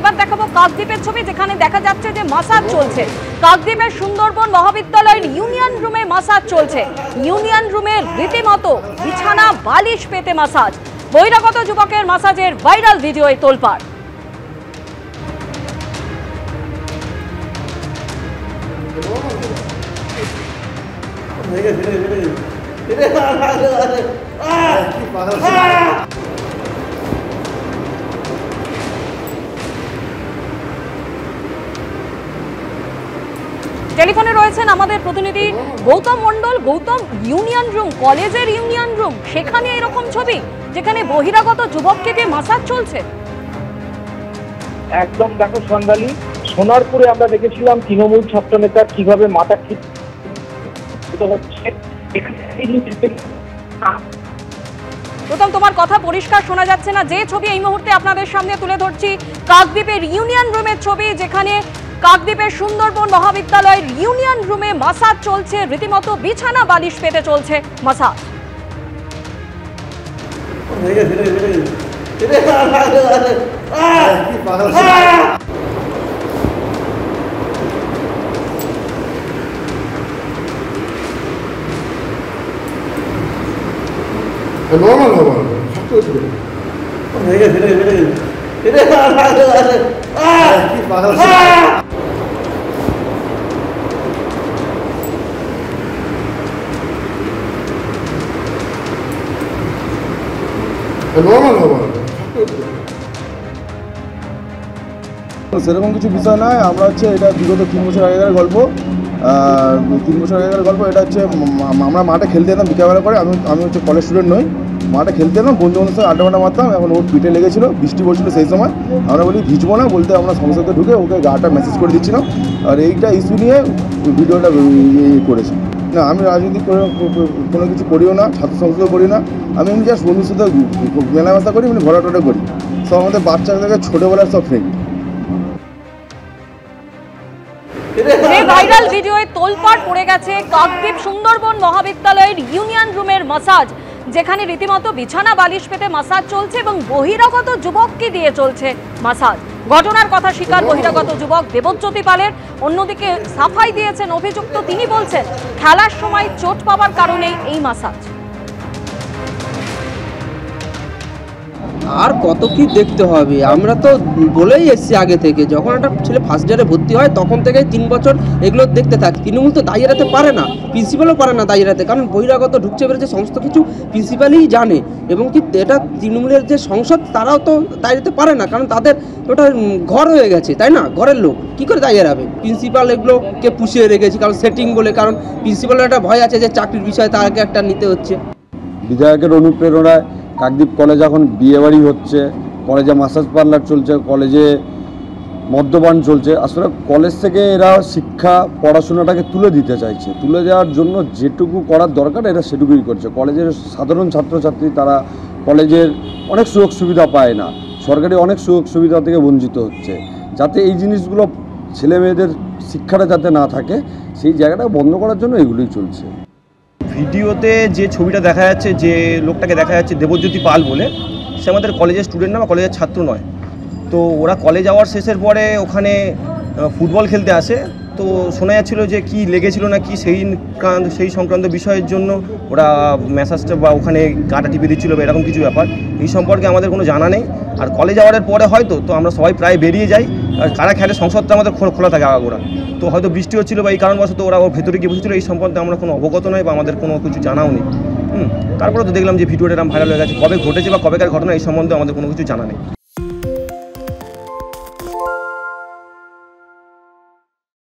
এবার দেখাবো কাকদ্বীপের ছবি, যেখানে দেখা যাচ্ছে যে মাসাজ চলছে। কাকদ্বীপের সুন্দরবন মহাবিদ্যালয়ের ইউনিয়ন রুমে মাসাজ চলছে। ইউনিয়ন রুমে রীতিমতো বিছানা বালিশ পেতে মাসাজ। বহিরাগত যুবকের মাসাজের ভাইরাল ভিডিওয় তোলপাড়। টেলিফোনে রয়েছেন আমাদের প্রতিনিধি গৌতম মণ্ডল। গৌতম, ইউনিয়ন রুম, কলেজের ইউনিয়ন রুম, সেখানে এরকম ছবি যেখানে বহিরাগত যুবককে দিয়ে মাসাজ চলছে। একদম দেখো সন্ধ্যালী, সোনারপুরে আমরা দেখেছিলাম তৃণমূল ছাত্র নেতা কিভাবে মাথা হচ্ছে। গৌতম, তোমার কথা পরিষ্কার শোনা যাচ্ছে না। যে ছবি এই মুহূর্তে আপনাদের সামনে তুলে ধরছি কাকদ্বীপের ইউনিয়ন রুমের ছবি, যেখানে কাকদ্বীপের সুন্দরবন মহাবিদ্যালয়ের ইউনিয়ন রুমে মাসাজ চলছে। রীতিমতো বিছানা বালিশ পেতে চলছে মাসাজ। নর্মাল নর্মাল সেরকম কিছু বিষয় নয়। আমরা হচ্ছে এটা বিগত 3 বছর আগেকার গল্প। 3 বছর আগেকার গল্প। এটা হচ্ছে আমরা মাঠে খেলতে যেতাম বিকেলবেলা করে। আমি হচ্ছে কলেজ স্টুডেন্ট নই, মাঠে খেলতে যেতাম, বন্ধু বান্ধবের সঙ্গে আড্ডা মারতাম। এখন ওর পিঠে লেগেছিল, বৃষ্টি পড়ছিল সেই সময়। আমরা বলি ভিজবো না, বলতে আমরা সংসদে ঢুকে ওকে গাটা মেসেজ করে দিচ্ছিলাম। আর এইটা ইস্যু নিয়ে ভিডিওটা করেছি। না, আমি রাজনীতি কোনো কিছু করিও না, ছাত্র সংসদও করি না। আমি এমনি জাস্ট বন্ধুর সাথে মেলামেশা করি, মানে ঘোরাটোটা করি। সব আমাদের বাচ্চা থেকে ছোটোবেলার সব ফ্রেন্ড। যে ভাইরাল ভিডিওয় তোলপাড় পড়ে গেছে কাকদ্বীপ সুন্দরবন মহাবিদ্যালয়ের ইউনিয়ন রুমের মাসাজ, যেখানে রীতিমতো বিছানা বালিশ পেতে মাসাজ চলছে এবং বহিরাগত যুবককে দিয়ে চলছে মাসাজ। ঘটনার কথা স্বীকার বহিরাগত যুবক দেবজ্যোতি পালের। অন্যদিকে সাফাই দিয়েছেন অভিযুক্ত। তিনি বলছেন খেলার সময় চোট পাওয়ার কারণেই এই মাসাজ। আর কত কি দেখতে হবে, আমরা তো বলেই এসেছি আগে থেকে, যখন একটা ছেলে ফার্স্ট ইয়ারে ভর্তি হয় তখন থেকে 3 বছর এগুলো দেখতে থাকি। তৃণমূল তো দায়ী এড়াতে পারে না, প্রিন্সিপালও পারে না দায়ী এড়াতে, কারণ বহিরাগত ঢুকছে বেরোচ্ছে সমস্ত কিছু প্রিন্সিপালই জানে। এবং কি এটা তৃণমূলের যে সংসদ, তারাও তো দায়ী এড়াতে পারে না, কারণ তাদের ওটা ঘর হয়ে গেছে, তাই না? ঘরের লোক কী করে দায়ী এড়াবে? প্রিন্সিপাল এগুলোকে পুষিয়ে রেখেছি, কারণ সেটিং বলে, কারণ প্রিন্সিপালের একটা ভয় আছে যে চাকরির বিষয়ে তাকে একটা নিতে হচ্ছে। বিধায়কের অনুপ্রেরণায় কাকদ্বীপ কলেজ এখন বিয়েবাড়ি হচ্ছে, কলেজে মাসাজ পার্লার চলছে, কলেজে মদ্যপান চলছে। আসলে কলেজ থেকে এরা শিক্ষা পড়াশোনাটাকে তুলে দিতে চাইছে, তুলে দেওয়ার জন্য যেটুকু করার দরকার এরা সেটুকুই করছে। কলেজের সাধারণ ছাত্রছাত্রী তারা কলেজের অনেক সুযোগ সুবিধা পায় না, সরকারি অনেক সুযোগ সুবিধা থেকে বঞ্চিত হচ্ছে। যাতে এই জিনিসগুলো ছেলে মেয়েদের শিক্ষাটা যাতে না থাকে, সেই জায়গাটা বন্ধ করার জন্য এগুলোই চলছে। ভিডিওতে যে ছবিটা দেখা যাচ্ছে, যে লোকটাকে দেখা যাচ্ছে দেবজ্যোতি পাল বলে, সে আমাদের কলেজের স্টুডেন্ট না বা কলেজের ছাত্র নয়। তো ওরা কলেজ আওয়ার শেষের পরে ওখানে ফুটবল খেলতে আসে। তো শোনা যাচ্ছিলো যে কি লেগেছিল না কি সেই সংক্রান্ত বিষয়ের জন্য ওরা ম্যাসাজটা বা ওখানে গাটা টিপে দিচ্ছিলো বা এরকম কিছু ব্যাপার। এই সম্পর্কে আমাদের কোনো জানা নেই। আর কলেজ আওয়ারের পরে হয়তো তো আমরা সবাই প্রায় বেরিয়ে যাই, আর কারা খেলে সংসদটা আমাদের খোলা থাকে আগাগোড়া। তো হয়তো বৃষ্টি হচ্ছিলো বা এই কারণবশত ওরা ওর ভেতরে গিয়ে বসেছিলো। এই সম্পর্কে আমরা কোনো অবগত নয় বা আমাদের কোনো কিছু জানাও নেই। তারপরে তো দেখলাম যে ভিডিওটা এরকম ভাইরাল হয়ে গেছে। কবে ঘটেছে বা কবেকার ঘটনা এই সম্বন্ধে আমাদের কোনো কিছু জানা নেই।